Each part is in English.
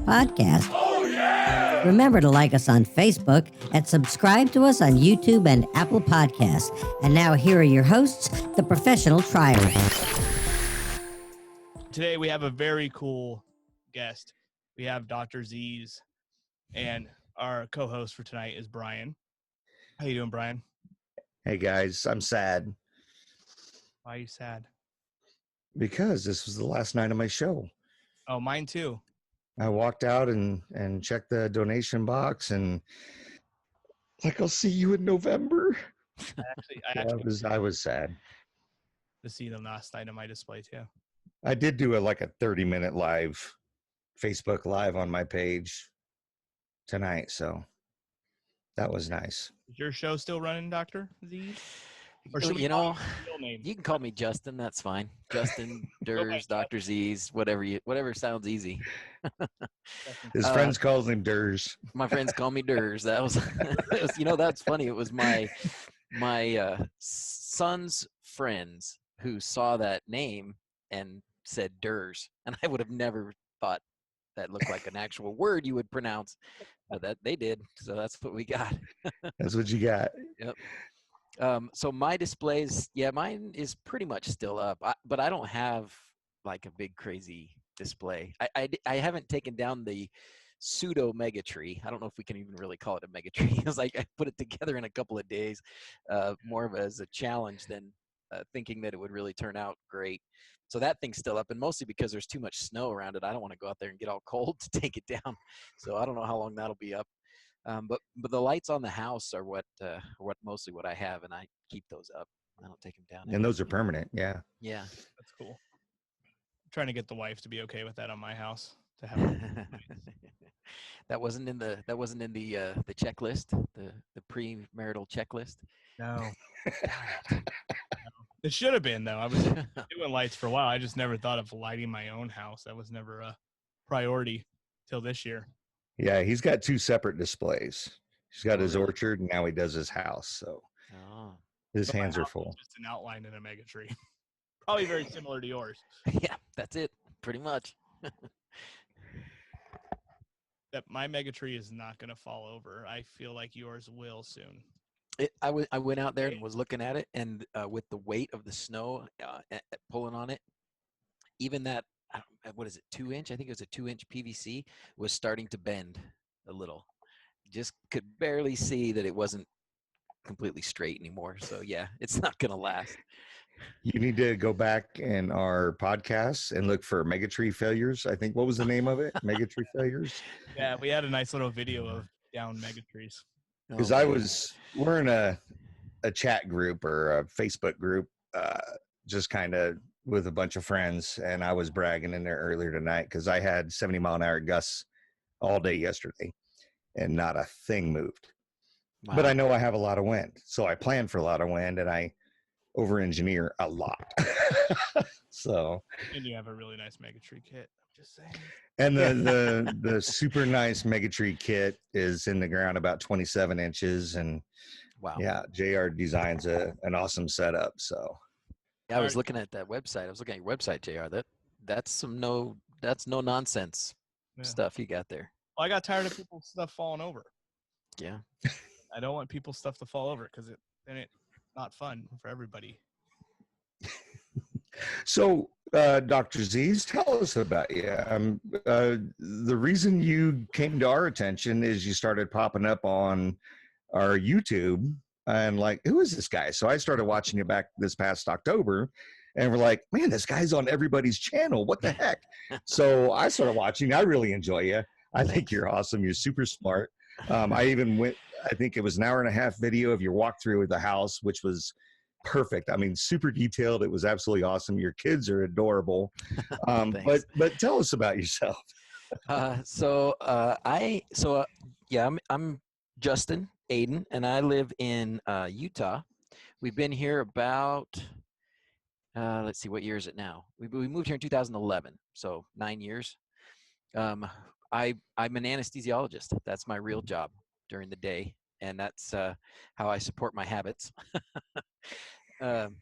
podcast. Oh, yeah! Remember to like us on Facebook and subscribe to us on YouTube and Apple Podcasts. And now here are your hosts, the professional trialists. Today we have a very cool guest. We have Dr.Zzs, and our co-host for tonight is Brian. How you doing, Brian? Hey guys, I'm sad Why are you sad? because this was the last night of my show. Oh, mine too. I walked out and checked the donation box and like, I'll see you in November. I was sad. To see them last night on my display too. I did do a 30-minute live Facebook live on my page tonight, so that was nice. Is your show still running, Dr. Z? Or should you can call me Justin. That's fine. Justin, Drs, Dr.Zzs, whatever sounds easy. His friends calls him Drs. My friends call me Drs. That was, that's funny. It was my son's friends who saw that name and said Drs, and I would have never thought that looked like an actual word you would pronounce, but that they did. So that's what we got. That's what you got. Yep. So my displays, mine is pretty much still up, but I don't have like a big crazy display. I haven't taken down the pseudo mega tree. I don't know if we can even really call it a mega tree. It was like I put it together in a couple of days, more of as a challenge than thinking that it would really turn out great. So that thing's still up, and mostly because there's too much snow around it. I don't want to go out there and get all cold to take it down. So I don't know how long that'll be up. But the lights on the house are what mostly what I have, and I keep those up. I don't take them down. And those are permanent. Yeah. Yeah. That's cool. I'm trying to get the wife to be okay with that on my house. To have That wasn't in the checklist, the premarital checklist. No. It should have been, though. I was doing lights for a while. I just never thought of lighting my own house. That was never a priority till this year. Yeah, he's got two separate displays. He's got his orchard, and now he does his house. So his hands are full. Just an outline in a mega tree. Probably very similar to yours. Yeah, that's it. Pretty much. That my mega tree is not going to fall over. I feel like yours will soon. I went out there and was looking at it, and with the weight of the snow pulling on it, even that, what is it, 2-inch? I think it was a 2-inch PVC was starting to bend a little. Just could barely see that it wasn't completely straight anymore. So yeah, it's not going to last. You need to go back in our podcasts and look for Megatree failures. I think, what was the name of it? Megatree failures? Yeah, we had a nice little video of down megatrees. Because we're in a chat group or a Facebook group, just kind of with a bunch of friends, and I was bragging in there earlier tonight because I had 70-mile-an-hour gusts all day yesterday, and not a thing moved. Wow. But I know I have a lot of wind, so I plan for a lot of wind, and I over-engineer a lot. So. And you have a really nice Megatree kit. I'm just saying. And the super nice Megatree kit is in the ground about 27 inches, and wow. Yeah, JR designs an awesome setup. So. Yeah, I was looking at that website. I was looking at your website, JR. That's no nonsense stuff you got there. Well, I got tired of people's stuff falling over. Yeah. I don't want people's stuff to fall over because then it's not fun for everybody. So, Dr.Zzs, tell us about you. The reason you came to our attention is you started popping up on our YouTube. And like, who is this guy? So I started watching you back this past October, and we're like, man, this guy's on everybody's channel. What the heck? So I started watching. I really enjoy you. I think you're awesome. You're super smart. I even went, I think it was an 1.5-hour video of your walkthrough of the house, which was perfect. I mean, super detailed. It was absolutely awesome. Your kids are adorable. But tell us about yourself. I'm Justin Aiden, and I live in Utah. We've been here about, let's see, what year is it now? We moved here in 2011, so 9 years. I'm an anesthesiologist. That's my real job during the day, and that's how I support my habits. But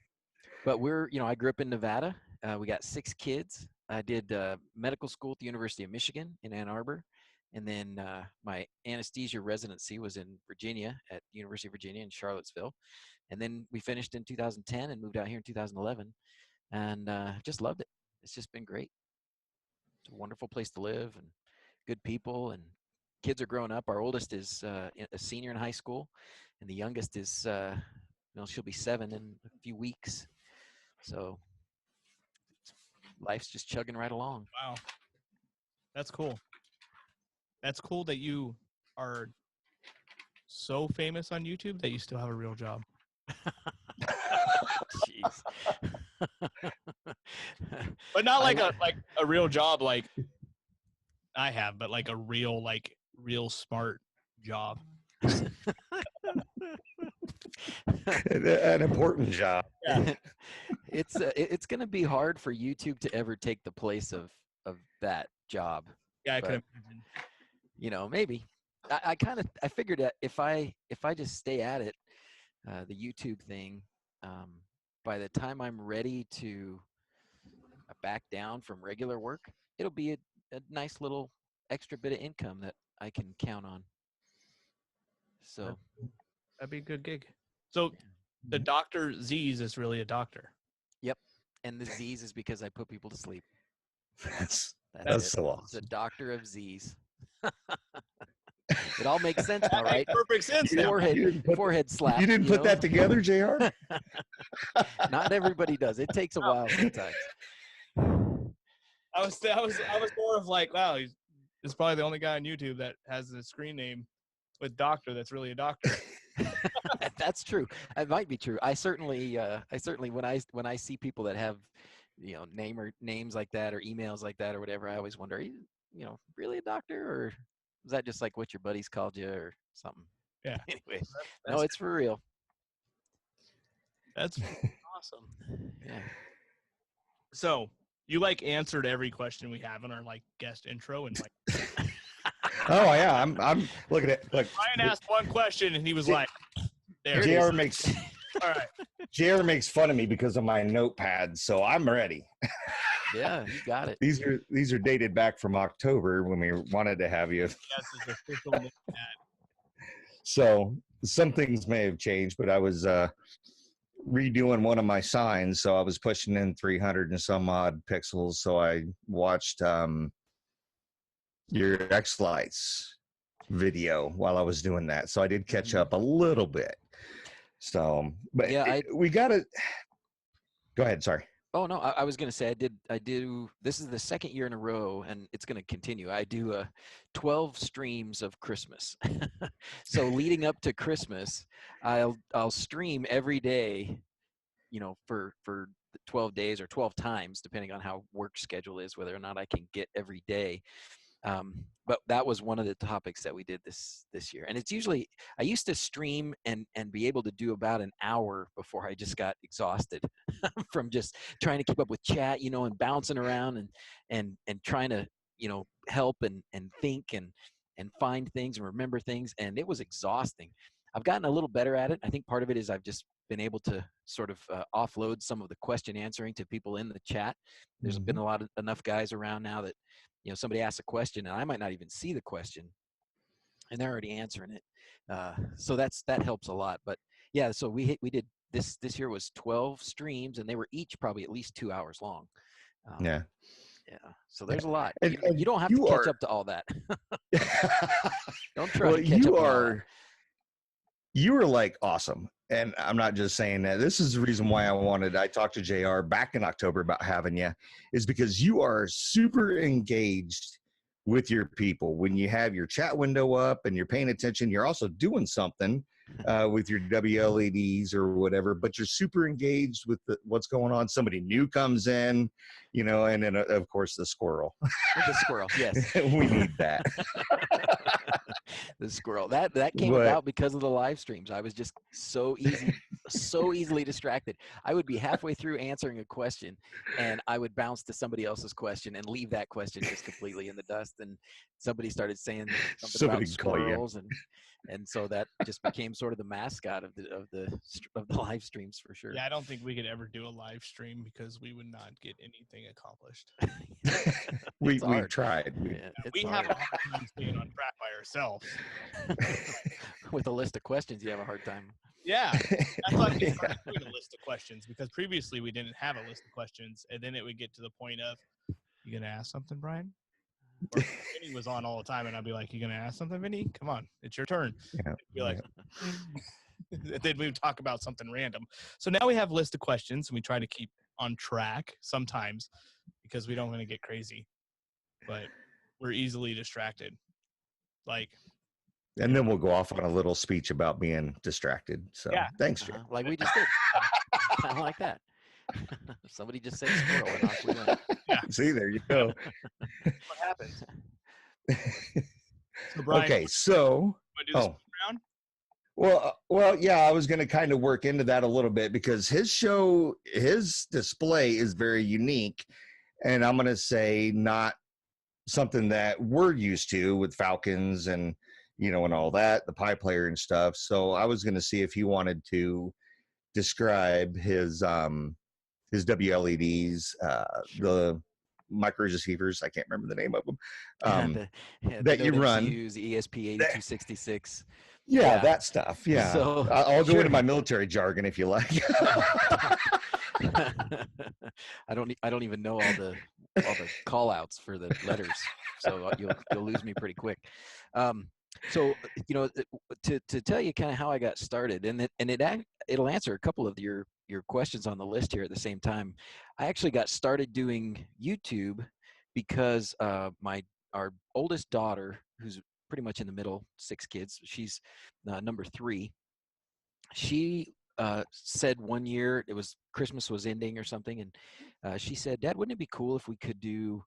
I grew up in Nevada. We got 6 kids. I did medical school at the University of Michigan in Ann Arbor. And then my anesthesia residency was in Virginia at the University of Virginia in Charlottesville. And then we finished in 2010 and moved out here in 2011. And just loved it. It's just been great. It's a wonderful place to live and good people, and kids are growing up. Our oldest is a senior in high school, and the youngest is, she'll be 7 in a few weeks. So life's just chugging right along. Wow. That's cool. That's cool that you are so famous on YouTube that you still have a real job. Jeez. But not like a real job like I have, but like a real smart job. An important job. Yeah. It's going to be hard for YouTube to ever take the place of that job. Yeah, I could imagine. Maybe. I figured that if I just stay at it, the YouTube thing, by the time I'm ready to back down from regular work, it'll be a nice little extra bit of income that I can count on. So that'd be a good gig. So the Dr.Zzs is really a doctor. Yep. And the Z's is because I put people to sleep. That's That's so awesome. It's a doctor of Z's. It all makes sense now, right? Perfect sense. Now. Forehead slap. You didn't put that together, JR? Not everybody does. It takes a while sometimes. I was more of like, wow, he's probably the only guy on YouTube that has the screen name with doctor that's really a doctor. That's true. It might be true. I certainly when I see people that have names like that or emails like that or whatever, I always wonder, are you really a doctor, or is that just like what your buddies called you or something? Yeah. Anyway, no, it's for real. That's awesome. Yeah. So you answered every question we have in our guest intro and Oh yeah, I'm looking at Ryan asked one question and he was like, there. JR makes all right. JR makes fun of me because of my notepad, so I'm ready. Yeah, you got it. These are dated back from October when we wanted to have you. Yes, it's official notepad. So some things may have changed, but I was redoing one of my signs, so I was pushing in 300 and some odd pixels. So I watched your X Lights video while I was doing that. So I did catch up a little bit. So, but yeah, we got to go ahead. Sorry. Oh no, I was going to say I do. This is the second year in a row, and it's going to continue. I do 12 streams of Christmas. So leading up to Christmas, I'll stream every day, for 12 days or 12 times, depending on how work schedule is, whether or not I can get every day. But that was one of the topics that we did this year. And it's usually, I used to stream and be able to do about an hour before I just got exhausted from just trying to keep up with chat, and bouncing around and trying to, help and think and find things and remember things. And it was exhausting. I've gotten a little better at it. I think part of it is I've just been able to sort of offload some of the question answering to people in the chat. There's been enough guys around now that, somebody asks a question and I might not even see the question and they're already answering it. So that helps a lot. But yeah, so we did this year was 12 streams and they were each probably at least 2 hours long. Yeah. So there's a lot. And you don't have to catch up to all that. Don't try to catch up to all that. You are awesome. And I'm not just saying that. This is the reason why I talked to JR back in October about having you, is because you are super engaged with your people. When you have your chat window up and you're paying attention, you're also doing something with your WLEDs or whatever, but you're super engaged with what's going on. Somebody new comes in, and then of course the squirrel. The squirrel, yes. We need that. The squirrel. That came about because of the live streams. I was just so easy so easily distracted. I would be halfway through answering a question and I would bounce to somebody else's question and leave that question just completely in the dust. And somebody started saying something Somebody about can call you. squirrels, and so that just became sort of the mascot of the live streams for sure. Yeah, I don't think we could ever do a live stream because we would not get anything accomplished. We've hard. tried. Yeah, We it's have hard. a hard time staying on track by ourselves. With a list of questions, you have a hard time. Yeah, that's why we started doing a list of questions, because previously we didn't have a list of questions, and then it would get to the point of, "You gonna ask something, Brian?" Or Vinny was on all the time, and I'd be like, "You gonna ask something, Vinny? Come on, it's your turn." Yeah, He'd be like, then we would talk about something random. So now we have a list of questions, and we try to keep on track sometimes because we don't want to get crazy, but we're easily distracted. Like, and then we'll go off on a little speech about being distracted. So Yeah. thanks, Jay. Like we just did. Kind of like that. Somebody just said squirrel and off we went. See, there you go. what happens? So Brian, Okay, so want to do this round? well, yeah, I was going to kind of work into that a little bit because his display is very unique, and I'm going to say not something that we're used to with Falcons and and all that, the Pi player and stuff. So I was going to see if he wanted to describe his WLEDs, the micro receivers. I can't remember the name of them. That you run. MCUs, ESP8266. Yeah, that stuff. Yeah. So, I'll go sure. into my military jargon if you like. I don't even know all the call outs for the letters, so you'll lose me pretty quick. So to tell you kind of how I got started, and it'll answer a couple of your questions on the list here at the same time. I actually got started doing YouTube because our oldest daughter, who's pretty much in the middle, 6 kids, she's number 3. She said one year, it was Christmas was ending or something, and she said, "Dad, wouldn't it be cool if we could do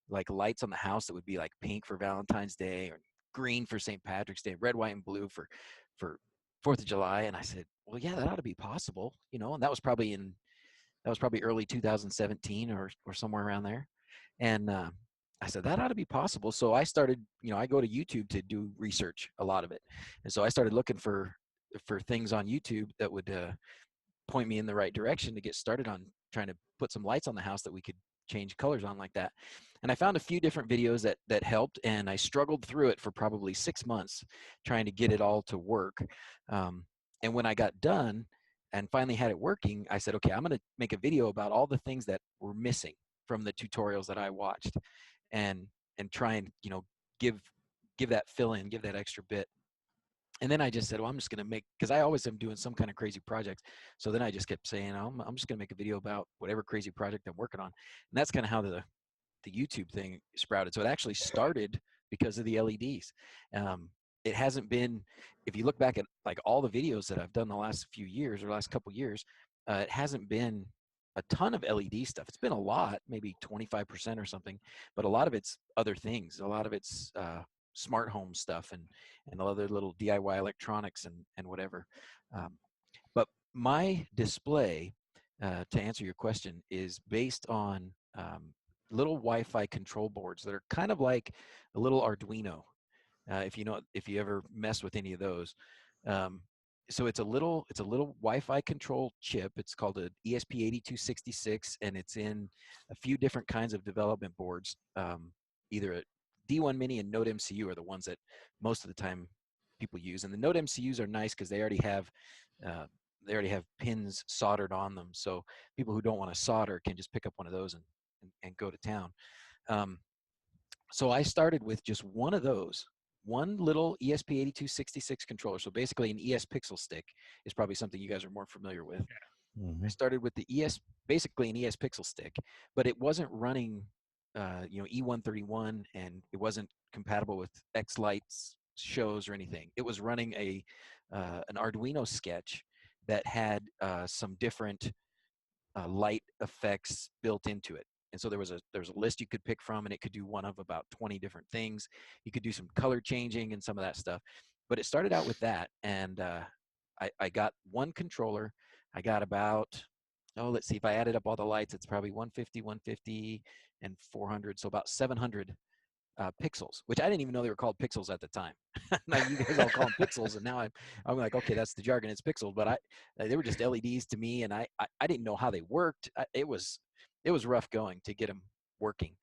like lights on the house that would be like pink for Valentine's Day or green for St. Patrick's Day, red, white, and blue for 4th of July?" And I said, "Well, yeah, that ought to be possible, And that was probably early 2017 or somewhere around there. And I said that ought to be possible. So I started, I go to YouTube to do research, a lot of it, and so I started looking for things on YouTube that would point me in the right direction to get started on trying to put some lights on the house that we could change colors on like that. And I found a few different videos that helped, and I struggled through it for probably 6 months trying to get it all to work. And when I got done and finally had it working, I said, okay, I'm going to make a video about all the things that were missing from the tutorials that I watched, and try and give that fill in, give that extra bit. And then I just said, well, I'm just going to make, because I always am doing some kind of crazy projects. So then I just kept saying, I'm just going to make a video about whatever crazy project I'm working on. And that's kind of how the YouTube thing sprouted. So it actually started because of the LEDs. It hasn't been, if you look back at like all the videos that I've done the last few years or last couple years, it hasn't been a ton of LED stuff. It's been a lot, maybe 25% or something, but a lot of it's other things. A lot of it's smart home stuff and other little DIY electronics and whatever. But my display, to answer your question, is based on little Wi-Fi control boards that are kind of like a little Arduino. If you ever mess with any of those. So it's a little Wi-Fi control chip. It's called a ESP8266, and it's in a few different kinds of development boards. Either a D1 Mini and Node MCU are the ones that most of the time people use. And the Node MCUs are nice because they already have pins soldered on them. So people who don't want to solder can just pick up one of those and go to town. So I started with just one of those, one little ESP8266 controller. So basically an ES Pixel stick is probably something you guys are more familiar with. Mhm. I started with basically an ES Pixel stick, but it wasn't running E131, and it wasn't compatible with X-Lights shows or anything. It was running an Arduino sketch that had some different light effects built into it. And so there was a list you could pick from, and it could do one of about 20 different things. You could do some color changing and some of that stuff. But it started out with that, and I got one controller I got about, let's see, if I added up all the lights, it's probably 150, and 400. So about 700 pixels, which I didn't even know they were called pixels at the time. Now you guys all call them pixels, and now I'm like, okay, that's the jargon. It's pixels, but they were just LEDs to me, and I didn't know how they worked. It was rough going to get them working,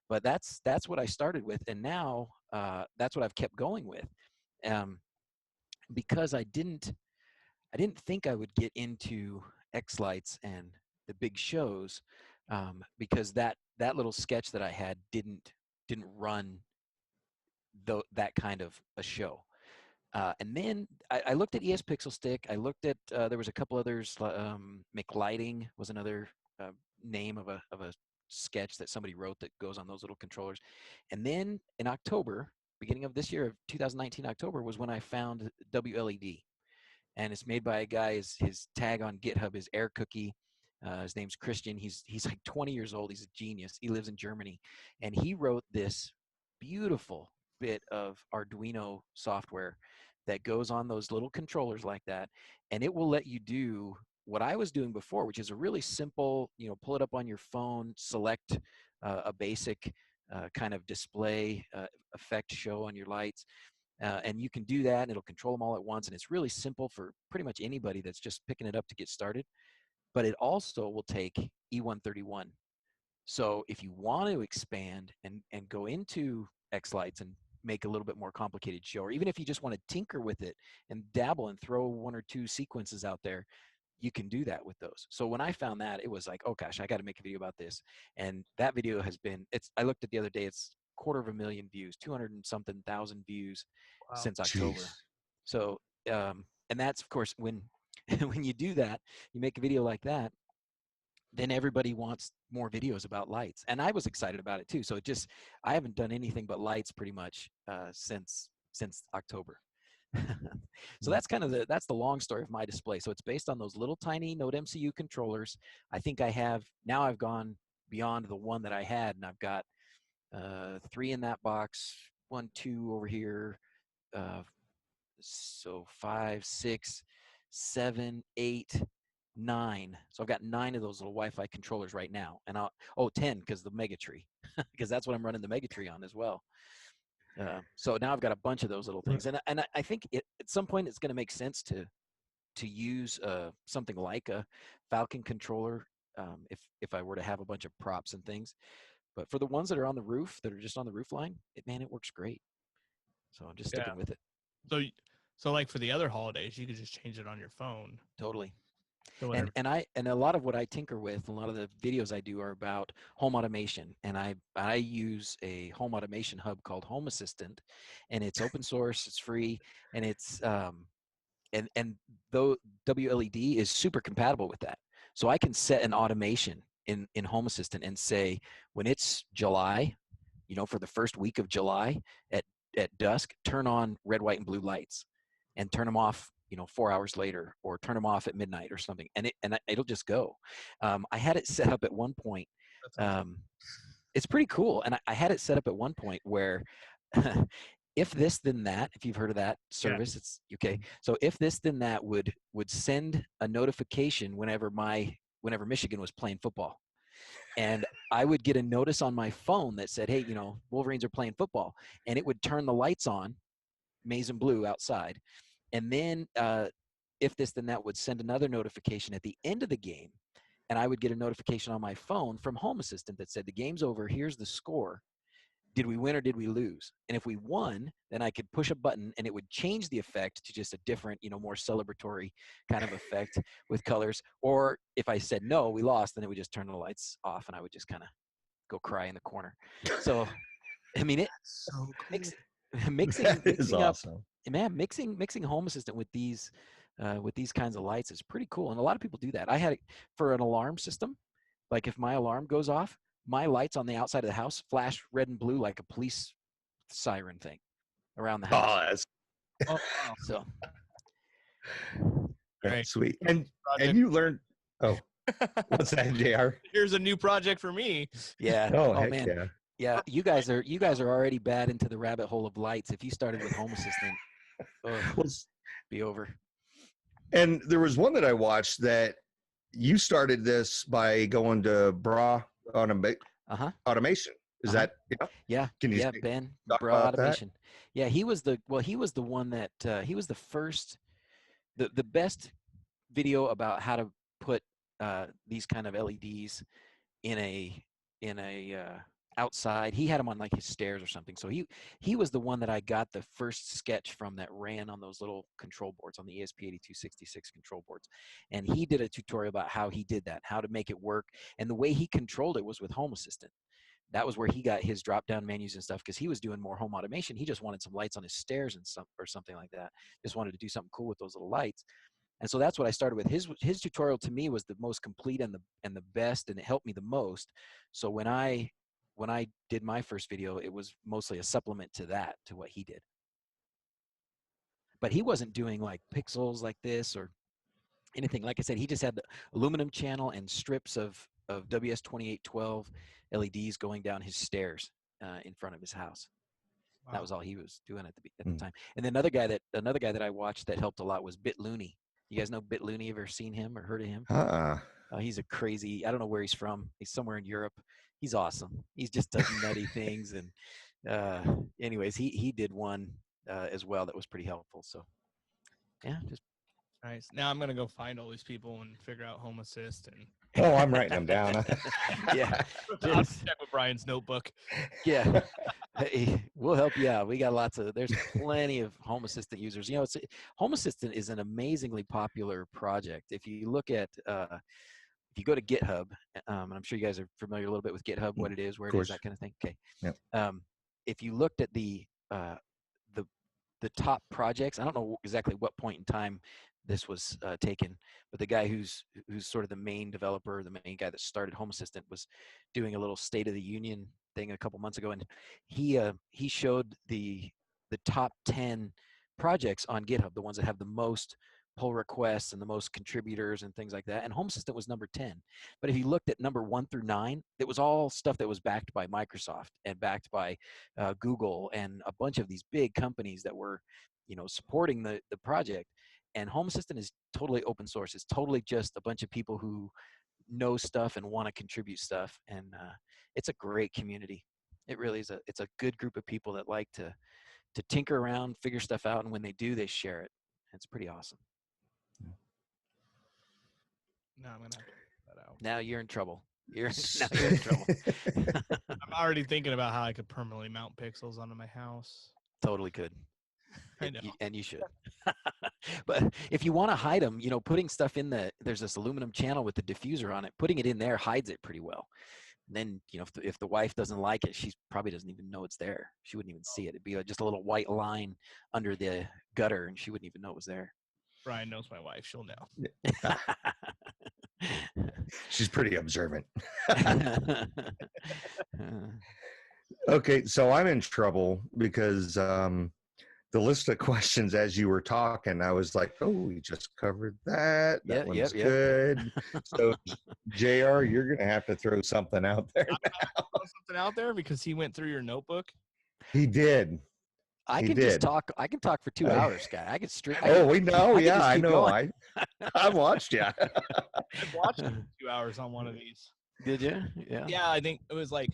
but that's what I started with, and now that's what I've kept going with, because I didn't think I would get into X lights and the big shows, because that little sketch that I had didn't run that kind of a show. And then I looked at ES Pixel Stick. I looked at there was a couple others. McLighting was another name of a sketch that somebody wrote that goes on those little controllers. And then in October, beginning of this year of 2019 October, was when I found WLED, and it's made by a guy. His tag on GitHub is Air Cookie. His name's Christian. He's like 20 years old. He's a genius. He lives in Germany, and he wrote this beautiful bit of Arduino software that goes on those little controllers like that, and it will let you do what I was doing before, which is a really simple, pull it up on your phone, select a basic kind of display effect show on your lights, and you can do that, and it'll control them all at once, and it's really simple for pretty much anybody that's just picking it up to get started. But it also will take E131. So if you want to expand and go into X lights and make a little bit more complicated show, or even if you just want to tinker with it and dabble and throw one or two sequences out there, you can do that with those. So when I found that, it was like, oh gosh, I got to make a video about this. And that video has been, I looked at the other day, it's 250,000 views, 200 and something thousand views since October. Jeez. So, and that's of course when when you do that, you make a video like that, then everybody wants more videos about lights, and I was excited about it too. So I haven't done anything but lights pretty much since October. So that's kind of that's the long story of my display. So it's based on those little tiny Node MCU controllers. I think I've gone beyond the one that I had, and I've got 3 in that box, 1, 2 over here, so 5, 6, 7, 8, 9. So I've got 9 of those little Wi-Fi controllers right now, and 10 because the Mega Tree, because that's what I'm running the Mega Tree on as well. So now I've got a bunch of those little things, and I think at some point it's going to make sense to use something like a Falcon controller, if I were to have a bunch of props and things. But for the ones that are on the roof, that are just on the roof line, it works great. So I'm just sticking with it. So like for the other holidays, you could just change it on your phone. Totally. And a lot of what I tinker with, a lot of the videos I do are about home automation, and I use a home automation hub called Home Assistant, and it's open source, it's free, and it's and though WLED is super compatible with that, so I can set an automation in Home Assistant and say when it's July, for the first week of July at dusk, turn on red, white, and blue lights, and turn them off 4 hours later, or turn them off at midnight or something, and it'll just go. I had it set up at one point. It's pretty cool, and I had it set up at one point where if this then that, if you've heard of that service, it's okay. So if this then that would send a notification whenever Michigan was playing football, and I would get a notice on my phone that said, hey, Wolverines are playing football, and it would turn the lights on, maize and blue outside. And then if this then that would send another notification at the end of the game, and I would get a notification on my phone from Home Assistant that said the game's over, here's the score, did we win or did we lose? And if we won, then I could push a button and it would change the effect to just a different, more celebratory kind of effect with colors. Or if I said no, we lost, then it would just turn the lights off, and I would just kind of go cry in the corner. So it's so cool. mixing is up, awesome. man, mixing Home Assistant with these kinds of lights is pretty cool, and a lot of people do that. I had it for an alarm system. Like if my alarm goes off, my lights on the outside of the house flash red and blue like a police siren thing around the house. Oh, wow. So That's sweet. And you learned. Oh, what's that, JR? Here's a new project for me. Yeah. Oh, heck man. yeah. Yeah, you guys are already bad into the rabbit hole of lights. If you started with Home Assistant, be over. And there was one that I watched that you started this by going to Bra Automation. Is that Yeah. Can you Yeah. Ben, talk Bra about that? Automation. Yeah. He was the one that, he was the first, the best video about how to put these kind of LEDs in a outside. He had them on like his stairs or something. So he was the one that I got the first sketch from that ran on those little control boards, on the ESP8266 control boards. And he did a tutorial about how he did that, how to make it work. And the way he controlled it was with Home Assistant. That was where he got his drop down menus and stuff, because he was doing more home automation. He just wanted some lights on his stairs and something like that. Just wanted to do something cool with those little lights. And so that's what I started with. His tutorial to me was the most complete and the best, and it helped me the most. So when I did my first video, it was mostly a supplement to that, to what he did. But he wasn't doing like pixels like this or anything. Like I said, he just had the aluminum channel and strips of WS2812 LEDs going down his stairs in front of his house. Wow. That was all he was doing at the time. And then another guy that I watched that helped a lot was Bit Looney. You guys know Bit Looney? Ever seen him or heard of him? He's a crazy, I don't know where he's from. He's somewhere in Europe. He's awesome. He just does nutty things. And anyways, he did one as well that was pretty helpful. So yeah, just nice. Now I'm gonna go find all these people and figure out Home Assist and. Oh, I'm writing them down. Yeah, I'll check with Brian's notebook. Yeah, hey, we'll help you out. We got there's plenty of Home Assistant users. You know, Home Assistant is an amazingly popular project. If you look at, if you go to GitHub, and I'm sure you guys are familiar a little bit with GitHub, what it is, where it is, that kind of thing. Okay. Yep. If you looked at the top projects, I don't know exactly what point in time this was taken, but the guy who's sort of the main developer, the main guy that started Home Assistant, was doing a little State of the Union thing a couple months ago, and he showed the top 10 projects on GitHub, the ones that have the most pull requests and the most contributors and things like that. And Home Assistant was number 10. But if you looked at number 1 through 9, it was all stuff that was backed by Microsoft and backed by Google and a bunch of these big companies that were, supporting the project. And Home Assistant is totally open source. It's totally just a bunch of people who know stuff and want to contribute stuff. And it's a great community. It really is. It's a good group of people that like to tinker around, figure stuff out, and when they do, they share it. It's pretty awesome. Now I'm gonna have to put that out. Now you're in trouble. You're in trouble. I'm already thinking about how I could permanently mount pixels onto my house. Totally could. I know. And you should. But if you want to hide them, putting stuff in there's this aluminum channel with the diffuser on it, putting it in there hides it pretty well. And then, if the wife doesn't like it, she probably doesn't even know it's there. She wouldn't even see it. It'd be just a little white line under the gutter, and she wouldn't even know it was there. Brian knows my wife. She'll know. She's pretty observant. Okay, so I'm in trouble because the list of questions as you were talking, I was like, oh, we just covered that. That one's good. So, JR, you're going to have to throw something out there now. Throw something out there because he went through your notebook? He did. I can just talk. I can talk for 2 hours, guy. I can straight. We know. I know. I watched you. I watched 2 hours on one of these. Did you? Yeah. Yeah, I think it was I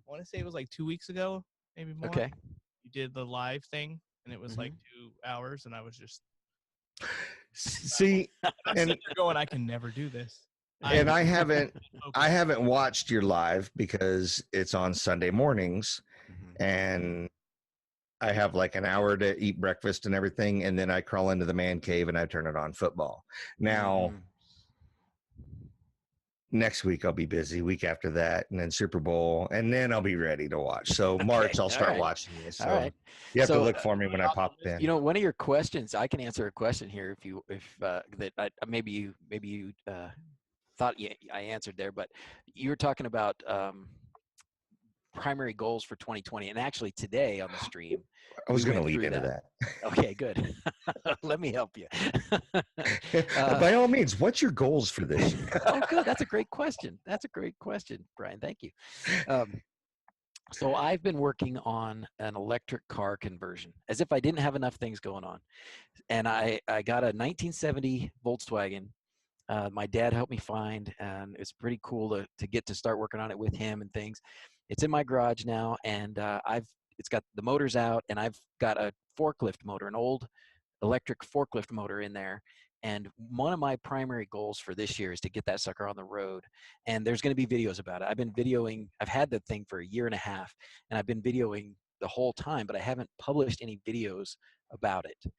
want to say it was 2 weeks ago, maybe more. Okay. You did the live thing, and it was 2 hours, and I was just see. I'm sitting there going, I can never do this. And I haven't watched your live because it's on Sunday mornings, and I have an hour to eat breakfast and everything, and then I crawl into the man cave and I turn it on football. Now, next week I'll be busy. Week after that, and then Super Bowl, and then I'll be ready to watch. So March I'll start watching you. So all right. You have to look for me when I pop in. One of your questions, I can answer a question here maybe you thought I answered there, but you were talking about primary goals for 2020, and actually today on the stream I was going to lead into that. Okay, good. Let me help you. By all means, what's your goals for this year? Oh, good. That's a great question. Brian. Thank you. So I've been working on an electric car conversion, as if I didn't have enough things going on. And I got a 1970 Volkswagen My dad helped me find, and it's pretty cool to get to start working on it with him and things. It's in my garage now, and it's got the motors out, and I've got a forklift motor, an old electric forklift motor in there. And one of my primary goals for this year is to get that sucker on the road. And there's going to be videos about it. I've had the thing for a year and a half, and I've been videoing the whole time, but I haven't published any videos about it.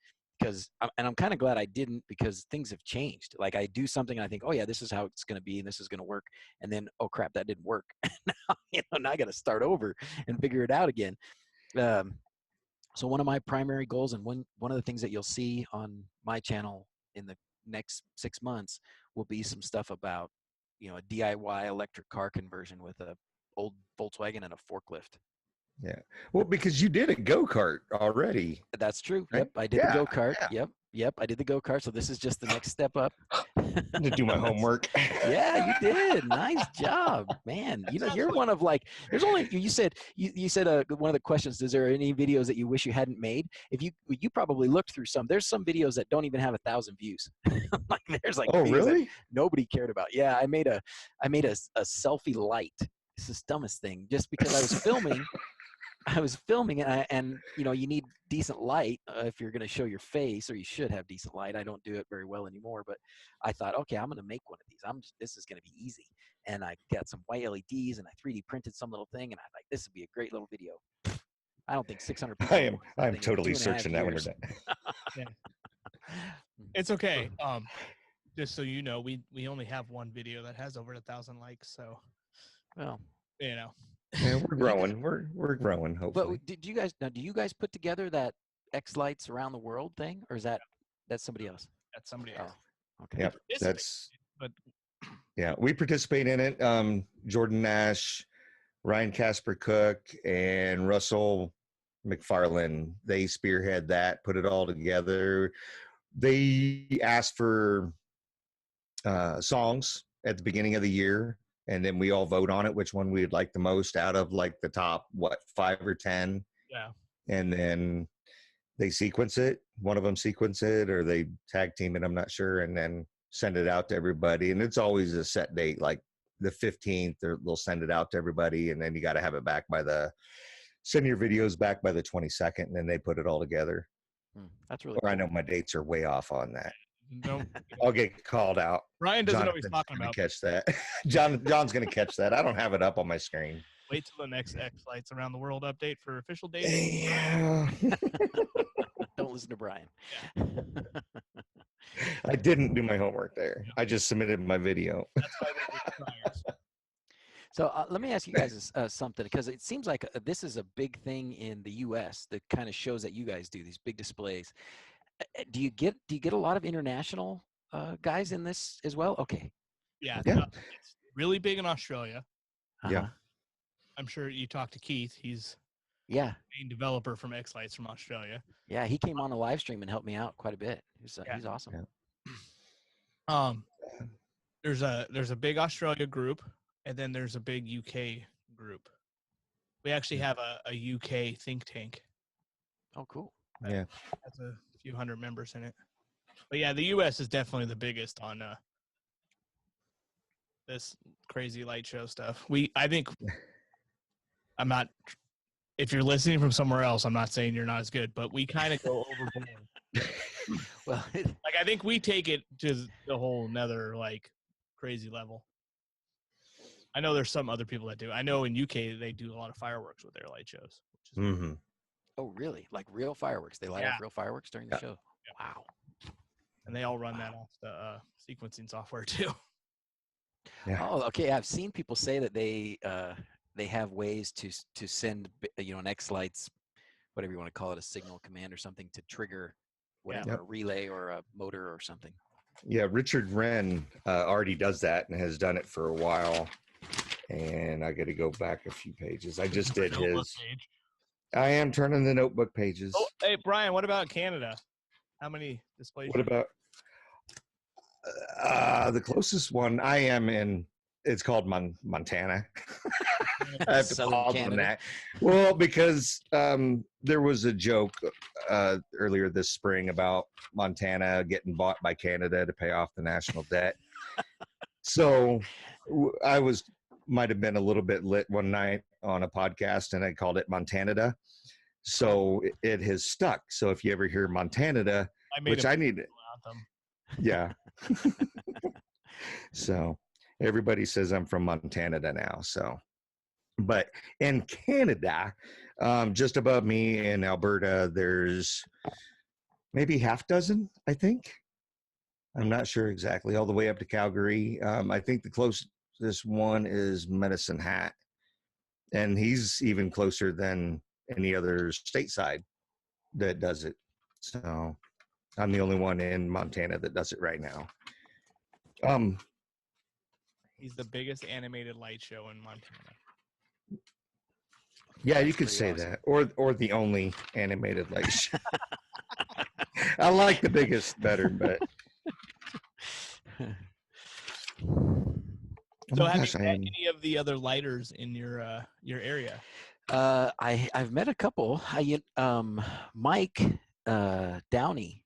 And I'm kind of glad I didn't, because things have changed. Like, I do something and I think, oh yeah, this is how it's going to be and this is going to work. And then, oh crap, that didn't work. Now I got to start over and figure it out again. So one of my primary goals, and one of the things that you'll see on my channel in the next 6 months, will be some stuff about, a DIY electric car conversion with a old Volkswagen and a forklift. Yeah. Well, because you did a go-kart already. That's true. Right? Yep. I did the go-kart. Yeah. Yep. I did the go-kart. So this is just the next step up. I did do my homework. Yeah, you did. Nice job, man. You're one of there's only, you said one of the questions, is there any videos that you wish you hadn't made? If you probably looked through some, there's some videos that don't even have 1,000 views. There's oh, really? Nobody cared about. Yeah. I made a selfie light. It's the dumbest thing, just because I was filming. And you need decent light if you're going to show your face, or you should have decent light. I don't do it very well anymore, but I thought, okay, I'm going to make one of these. This is going to be easy. And I got some white LEDs and I 3D printed some little thing, and I like, this would be a great little video. I don't think 600 people. I'm totally searching that one. Yeah. It's okay. Just so you know, we only have one video that has over 1,000 likes. So, well, Yeah, we're growing. We're growing. Hopefully. But do you guys put together that X Lights Around the World thing, or is that's somebody else? That's somebody else. Oh, okay. Yeah, yeah, we participate in it. Jordan Nash, Ryan Casper Cook, and Russell McFarlane, they spearhead that, put it all together. They asked for songs at the beginning of the year, and then we all vote on it, which one we'd like the most out of the top, 5 or 10. Yeah. And then they sequence it. One of them sequence it, or they tag team it, I'm not sure, and then send it out to everybody. And it's always a set date, like the 15th, they'll send it out to everybody. And then you got to have it back send your videos back by the 22nd, and then they put it all together. That's really cool. I cool. know my dates are way off on that. No, I'll get called out. Brian doesn't know what he's talking about. Catch that. John's going to catch that. I don't have it up on my screen. Wait till the next X Lights Around the World update for official dates. Yeah. Don't listen to Brian. Yeah. I didn't do my homework there. I just submitted my video. That's why they do trials. So let me ask you guys something, because it seems like this is a big thing in the U.S., the kind of shows that you guys do, these big displays. Do you get a lot of international guys in this as well? Okay. Yeah. Yeah. It's really big in Australia. Yeah. I'm sure you talked to Keith. He's the main developer from X Lights from Australia. Yeah, he came on the live stream and helped me out quite a bit. He's awesome. Yeah. There's a big Australia group, and then there's a big UK group. We actually have a UK think tank. Oh, cool. Yeah. Has a few hundred members in it. But yeah, the US is definitely the biggest on this crazy light show stuff. I think I'm not, if you're listening from somewhere else, I'm not saying you're not as good, but we kind of go overboard. Well, I think we take it to the whole nether crazy level. I know there's some other people that do. I know in UK they do a lot of fireworks with their light shows. Which is Oh, really? Like real fireworks? They light off real fireworks during the show? Yeah. Wow. And they all run that off the sequencing software too. Yeah. Oh, okay. I've seen people say that they have ways to send an X Lights, whatever you want to call it, a signal command or something to trigger whatever, a relay or a motor or something. Yeah, Richard Wren already does that and has done it for a while. And I got to go back a few pages. I just did his. Page. I am turning the notebook pages. Oh, hey, Brian, what about Canada? How many displays? What about the closest one I am in? It's called Montana. I have to pause on that. Well, because there was a joke earlier this spring about Montana getting bought by Canada to pay off the national debt. So I might have been a little bit lit one night on a podcast, and I called it Montanada. So it has stuck. So if you ever hear Montanada, which I need, them. yeah. So everybody says I'm from Montanada now. So, but in Canada, just above me in Alberta, there's maybe half dozen, I think. I'm not sure exactly, all the way up to Calgary. I think the closest one is Medicine Hat, and he's even closer than any other stateside that does it. So I'm the only one in Montana that does it right now. He's the biggest animated light show in Montana. Yeah, you could say awesome. that, or the only animated light show. I like the biggest better, but So have you met any of the other lighters in your area? I've met a couple. Mike Downey,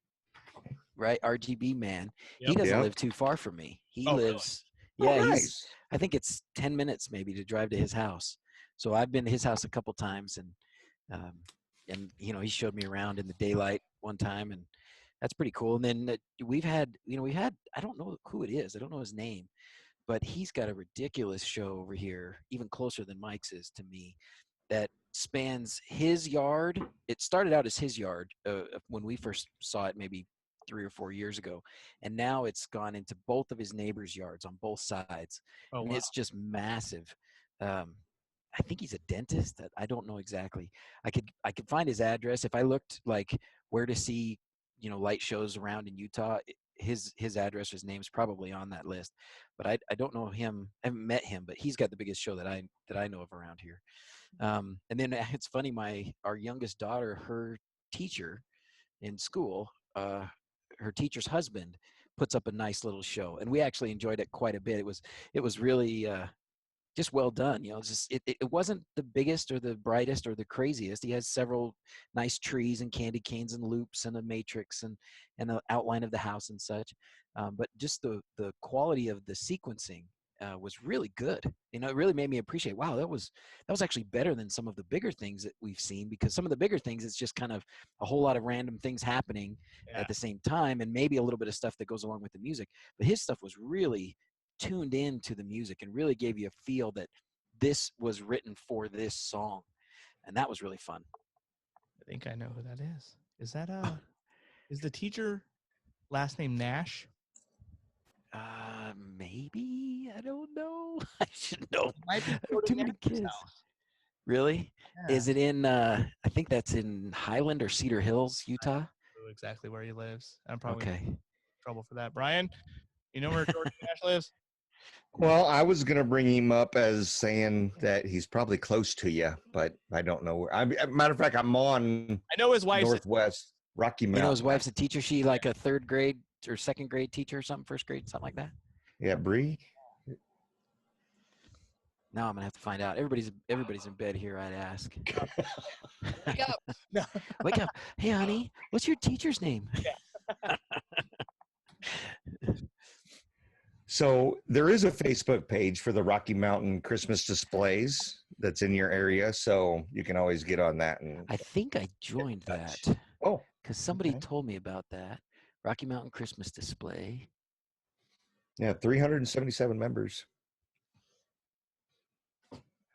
right? RGB man. Yep. He doesn't Yep. live too far from me. He Oh, really? lives. Oh, Yeah, nice. I think it's 10 minutes maybe to drive to his house. So I've been to his house a couple times, and he showed me around in the daylight one time, and that's pretty cool. And then we've had I don't know who it is. I don't know his name, but he's got a ridiculous show over here, even closer than Mike's is to me, that spans his yard. It started out as his yard when we first saw it maybe 3 or 4 years ago, and now it's gone into both of his neighbors' yards on both sides. Oh, I mean, wow. it's just massive. I think he's a dentist. I don't know exactly. I could find his address if I looked like where to see light shows around in Utah. His address, his name's probably on that list, but I don't know him. I haven't met him, but he's got the biggest show that I know of around here. And then it's funny, our youngest daughter, her teacher in school, her teacher's husband puts up a nice little show, and we actually enjoyed it quite a bit. It was really just well done. It wasn't the biggest or the brightest or the craziest. He has several nice trees and candy canes and loops and a matrix and an outline of the house and such. But just the quality of the sequencing was really good. It really made me appreciate, wow, that was actually better than some of the bigger things that we've seen, because some of the bigger things, it's just kind of a whole lot of random things happening at the same time, and maybe a little bit of stuff that goes along with the music. But his stuff was really tuned into the music and really gave you a feel that this was written for this song, and that was really fun. I think I know who that is. Is that is the teacher last name Nash? Maybe, I don't know. I should know. Might be Too many kids. House. Really? Yeah. Is it in I think that's in Highland or Cedar Hills, Utah? I know exactly where he lives. I'm probably in trouble for that. Brian, you know where George Nash lives? Well, I was going to bring him up as saying that he's probably close to you, but I don't know where. Matter of fact, I'm on I know his wife's Northwest Rocky Mountain. his wife's a teacher. She like a third grade or second grade teacher or something, first grade, something like that? Yeah, Bree. Now I'm gonna have to find out. Everybody's in bed here. I'd ask. Wake up. No. Wake up. Hey, honey, what's your teacher's name? Yeah. So there is a Facebook page for the Rocky Mountain Christmas displays that's in your area, so you can always get on that. And I think I joined that. Oh, because somebody okay. told me about that. Rocky Mountain Christmas display. Yeah, 377 members.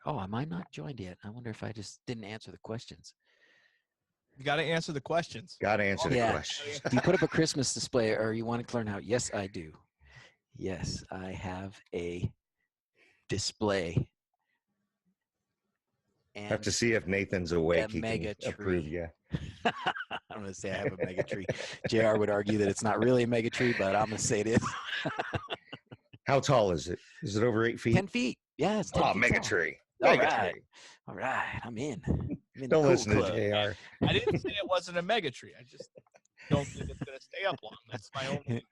Oh, am I not joined yet? I wonder if I just didn't answer the questions. You got to answer the questions. Got to answer the questions. Do you put up a Christmas display, or you want to learn how? Yes, I do. Yes, I have a display. And have to see if Nathan's awake. He mega can approve you. I'm going to say I have a mega tree. JR would argue that it's not really a mega tree, but I'm going to say it is. How tall is it? Is it over 8 feet? 10 feet. Yeah, it's 10 feet mega tall. tree. Mega tree. All right, I'm in. Don't listen to JR. I didn't say it wasn't a mega tree. I just don't think it's going to stay up long. That's my only.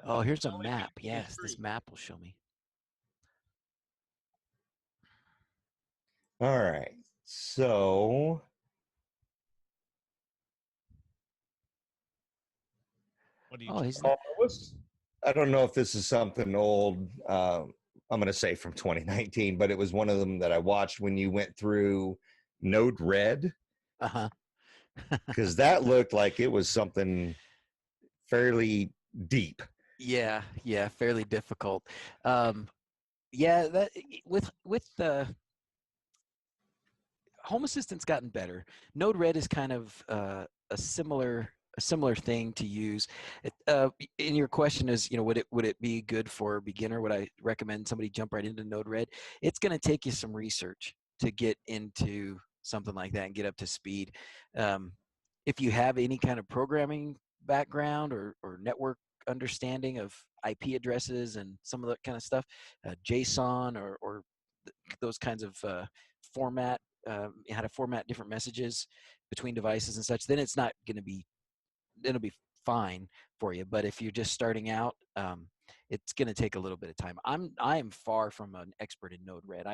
Oh, here's a map. Yes, this map will show me. All right. So What do you? Oh, he's. I don't know if this is something old. I'm going to say from 2019, but it was one of them that I watched when you went through Node Red, Uh-huh. because that looked like it was something fairly deep. Yeah, yeah, fairly difficult. Yeah, that with the Home Assistant's gotten better. Node-RED is kind of a similar thing to use. In your question is, would it be good for a beginner? Would I recommend somebody jump right into Node-RED? It's going to take you some research to get into something like that and get up to speed. If you have any kind of programming background or network understanding of IP addresses and some of that kind of stuff, JSON or those kinds of format, how to format different messages between devices and such, then it's not going to be, it'll be fine for you. But if you're just starting out, it's going to take a little bit of time. I am far from an expert in Node-RED.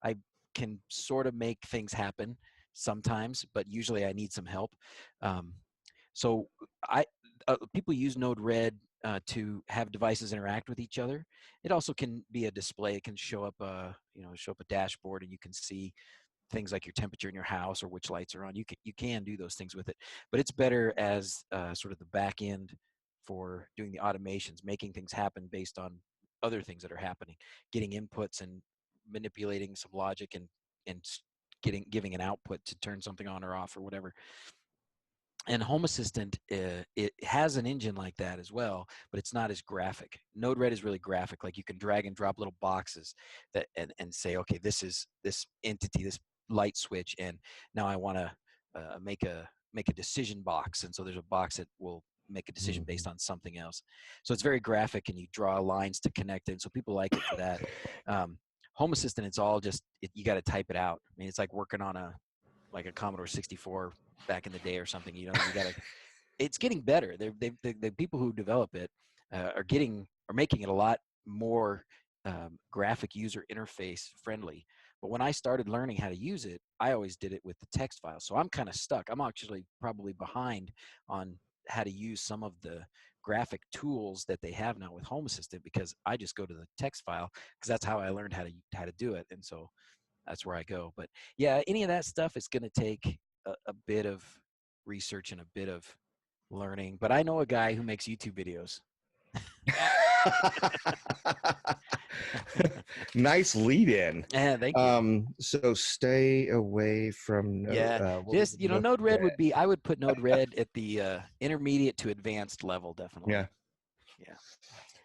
I can sort of make things happen sometimes, but usually I need some help. So people use Node-RED to have devices interact with each other. It also can be a display. It can show up a dashboard, and you can see things like your temperature in your house or which lights are on. You can do those things with it, but it's better as sort of the back end for doing the automations, making things happen based on other things that are happening, getting inputs and manipulating some logic and giving an output to turn something on or off or whatever. And Home Assistant, it has an engine like that as well, but it's not as graphic. Node-RED is really graphic. Like you can drag and drop little boxes that and say, okay, this is this entity, this light switch, and now I want to make a decision box, and so there's a box that will make a decision based on something else. So it's very graphic, and you draw lines to connect it. So people like it for that. Home Assistant, it's all just you got to type it out. I mean, it's like working on a Commodore 64 back in the day or something. You gotta. It's getting better. The people who develop it are making it a lot more graphic user interface friendly. But when I started learning how to use it, I always did it with the text file. So I'm kind of stuck. I'm actually probably behind on how to use some of the graphic tools that they have now with Home Assistant, because I just go to the text file because that's how I learned how to do it. And so that's where I go. But yeah, any of that stuff is going to take a bit of research and a bit of learning. But I know a guy who makes YouTube videos. Nice lead in. Yeah, thank you. So stay away from Just Node-RED would be, I would put Node-RED at the intermediate to advanced level, definitely. Yeah.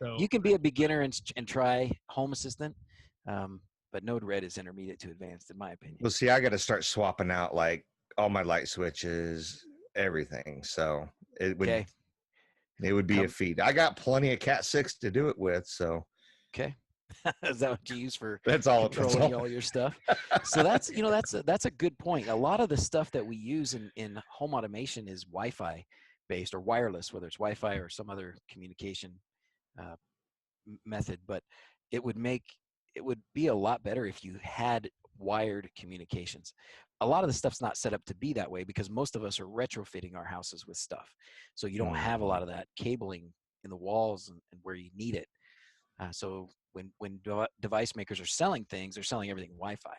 So You can be a beginner and try Home Assistant, but Node-RED is intermediate to advanced, in my opinion. Well, see, I got to start swapping out like all my light switches, everything. So it would be a feat. I got plenty of Cat 6 to do it with. So okay. Is that what you use for that's all. controlling all your stuff? So that's a good point. A lot of the stuff that we use in home automation is Wi-Fi based or wireless, whether it's Wi-Fi or some other communication method. But it would be a lot better if you had wired communications. A lot of the stuff's not set up to be that way because most of us are retrofitting our houses with stuff. So you don't have a lot of that cabling in the walls and where you need it. So when device makers are selling things, they're selling everything Wi-Fi.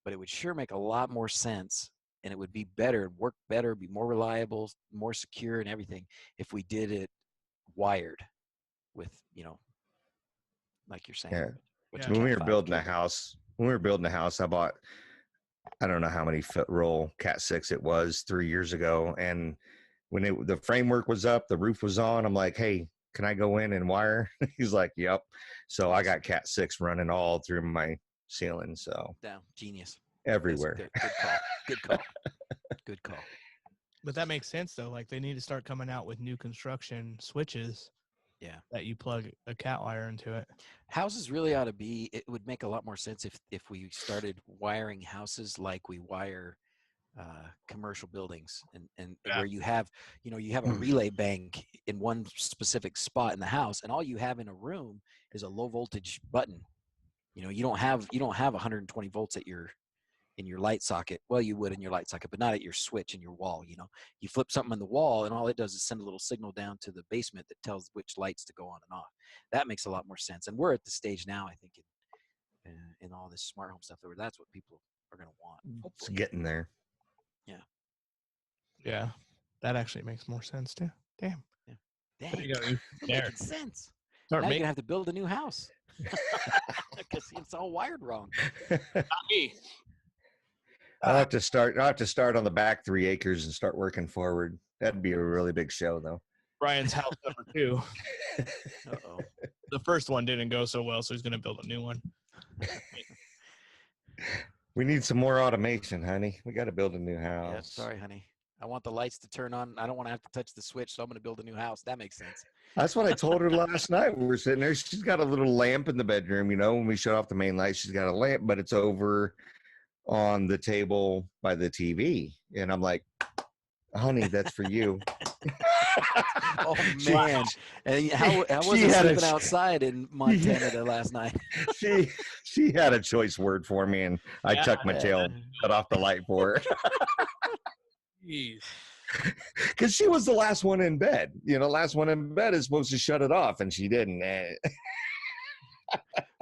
But it would sure make a lot more sense, and it would be better, work better, be more reliable, more secure and everything if we did it wired with, like you're saying. Yeah. Which When we were building a house, I bought, I don't know how many foot roll Cat 6 it was 3 years ago. And when the framework was up, the roof was on, I'm like, hey, can I go in and wire? He's like, yep. So I got Cat 6 running all through my ceiling. So down, genius. Everywhere. Good call. Good call. Good call. But that makes sense though. Like they need to start coming out with new construction switches. Yeah. That you plug a cat wire into it. Houses really ought to be. It would make a lot more sense if we started wiring houses like we wire commercial buildings, and where you have a relay bank in one specific spot in the house, and all you have in a room is a low voltage button. You don't have 120 volts at your in your light socket. Well, you would in your light socket, but not at your switch in your wall. You know, you flip something on the wall, and all it does is send a little signal down to the basement that tells which lights to go on and off. That makes a lot more sense. And we're at the stage now, I think, in all this smart home stuff, where that's what people are going to want. It's Hopefully. getting there. Yeah, that actually makes more sense too. Damn. Yeah. There Dang, you go. it's There. making sense. Start Now you're making gonna have to build a new house because it's all wired wrong. not me. I'll have to start on the back 3 acres and start working forward. That'd be a really big show, though. Brian's house number 2. Uh-oh. The first one didn't go so well, so he's gonna build a new one. We need some more automation, honey. We got to build a new house. Yeah, sorry, honey. I want the lights to turn on. I don't want to have to touch the switch, so I'm going to build a new house. That makes sense. That's what I told her last night. We were sitting there. She's got a little lamp in the bedroom. You know, when we shut off the main light, she's got a lamp, but it's over on the table by the TV. And I'm like, honey, that's for you. Oh, man. And how was it sleeping outside in Montana the last night? She had a choice word for me, and I tucked my tail and cut off the light for her. Jeez. Because she was the last one in bed. You know, last one in bed is supposed to shut it off, and she didn't.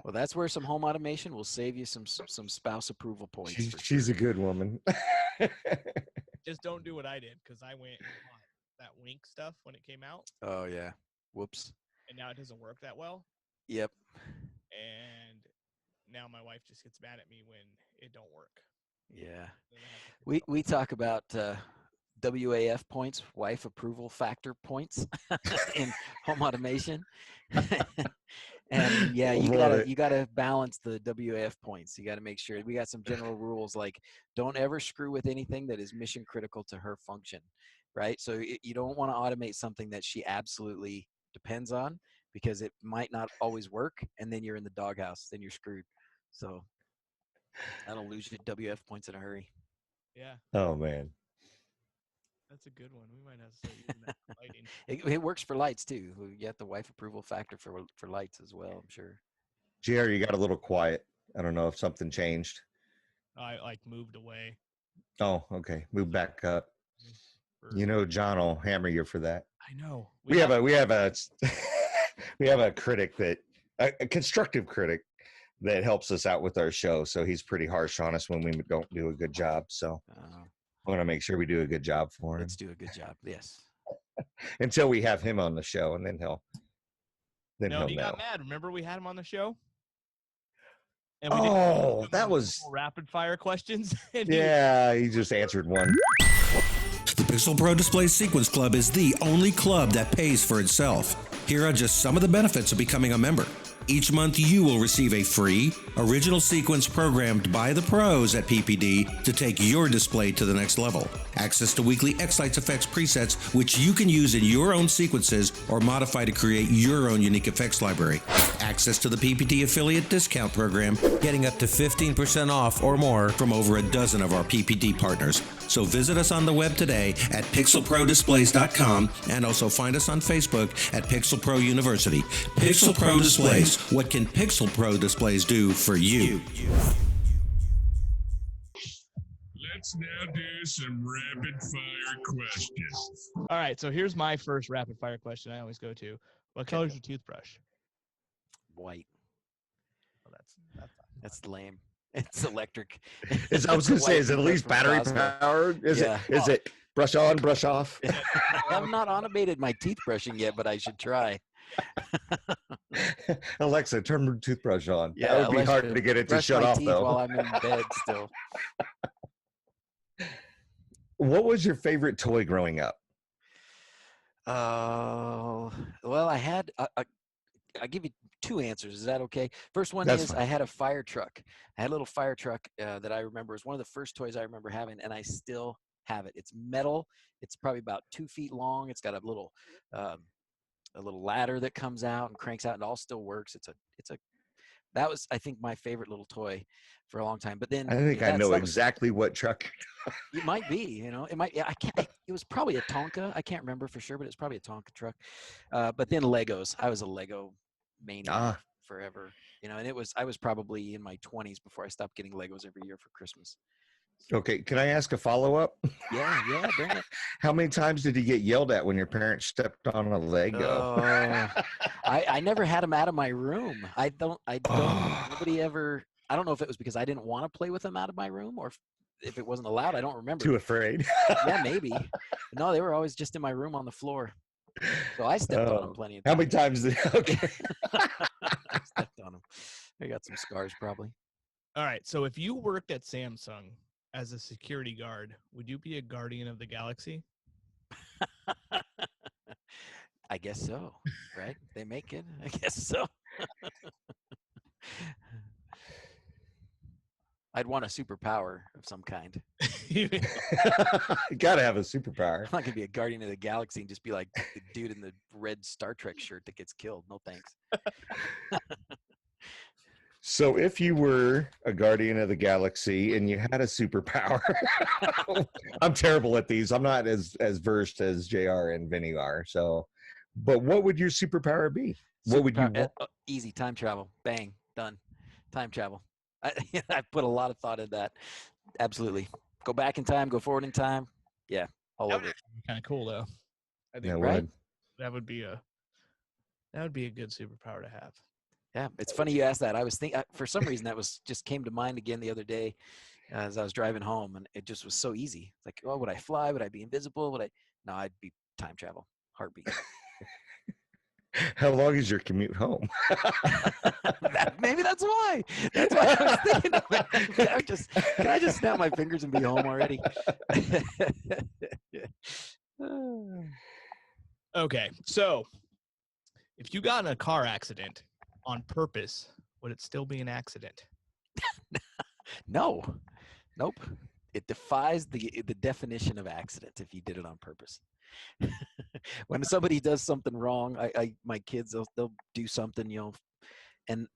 Well, that's where some home automation will save you some spouse approval points. She's a good woman. Just don't do what I did, because I went and bought that Wink stuff when it came out, Oh, yeah. Whoops. and now it doesn't work that well. Yep. And now my wife just gets mad at me when it don't work. Yeah. Then I have to We talk about WAF points, wife approval factor points in home automation. And yeah, you gotta balance the WAF points. You gotta make sure we got some general rules, like don't ever screw with anything that is mission critical to her function, right? So you don't want to automate something that she absolutely depends on, because it might not always work, and then you're in the doghouse, then you're screwed. So that'll lose you WF points in a hurry. Yeah, Oh, man. that's a good one. We might have to start using that for lighting. It works for lights too. You get the wife approval factor for lights as well, I'm sure. Jerry, you got a little quiet. I don't know if something changed. I moved away. Oh, okay. Move back up. for- You know, John will hammer you for that. I know. We have a we have a critic that a constructive critic that helps us out with our show. So he's pretty harsh on us when we don't do a good job. So I want to make sure we do a good job for him. Let's do a good job. Yes. Until we have him on the show, and then he'll he know. got mad. Remember we had him on the show? And That was rapid fire questions. yeah. He just answered one. The Pixel Pro Display Sequence Club is the only club that pays for itself. Here are just some of the benefits of becoming a member. Each month, you will receive a free original sequence programmed by the pros at PPD to take your display to the next level. Access to weekly X-Lights effects presets, which you can use in your own sequences or modify to create your own unique effects library. Access to the PPD affiliate discount program, getting up to 15% off or more from over a dozen of our PPD partners. So visit us on the web today at pixelprodisplays.com and also find us on Facebook at Pixel Pro University. Pixel Pro Displays. What can Pixel Pro Displays do for you? Let's now do some rapid fire questions. All right, so here's my first rapid fire question I always go to. What color is your toothbrush? White. Oh, That's lame. It's electric. I was going to say, is it at least battery powered? Is it brush on, brush off? I've not automated my teeth brushing yet, but I should try. Alexa, turn the toothbrush on. Yeah, that would be hard to get it to shut off, though. While I'm in bed still. What was your favorite toy growing up? Well, I had. I'll give you two answers. Is that okay? First one That's is fine. I had a fire truck. I had a little fire truck that I remember was one of the first toys I remember having, and I still have it. It's metal. It's probably about 2 feet long. It's got a little ladder that comes out and cranks out, and it all still works. That was, I think, my favorite little toy for a long time. But then I think I know exactly what truck. It might be, it might. Yeah, I can't. It was probably a Tonka. I can't remember for sure, but it's probably a Tonka truck. But then Legos. I was a Lego maniac forever. And I was probably in my 20s before I stopped getting Legos every year for Christmas. Okay, can I ask a follow-up? Yeah, bring it. How many times did you get yelled at when your parents stepped on a Lego? Oh, I never had them out of my room. I don't, Oh, nobody ever, I don't know if it was because I didn't want to play with them out of my room or if it wasn't allowed. I don't remember. too afraid. Yeah, maybe. No, they were always just in my room on the floor. So I stepped on them plenty of times. How many times did? Okay. I stepped on them. I got some scars probably. All right. So if you worked at Samsung as a security guard, would you be a guardian of the galaxy? I guess so, right? They make it. I guess so. I'd want a superpower of some kind. You gotta have a superpower. I'm not gonna be a guardian of the galaxy and just be like the dude in the red Star Trek shirt that gets killed. No thanks. So if you were a guardian of the galaxy and you had a superpower, I'm terrible at these. I'm not as versed as JR and Vinny are. So, but what would your superpower be? What would you want? Easy time travel. Bang, done. Time travel. I put a lot of thought in that. Absolutely. Go back in time. Go forward in time. Yeah, all over it. Kind of cool though. I think Yeah, right? that would be a good superpower to have. Yeah, it's funny you asked that. I was thinking for some reason that was just came to mind again the other day as I was driving home, and it just was so easy. It's like, oh, would I fly? Would I be invisible? Would I? No, I'd be time travel, heartbeat. How long is your commute home? Maybe that's why. That's why I was thinking of it. Can I just snap my fingers and be home already? Okay, so if you got in a car accident on purpose, would it still be an accident? No, nope. It defies the definition of accident if you did it on purpose. When somebody does something wrong, my kids they'll do something, and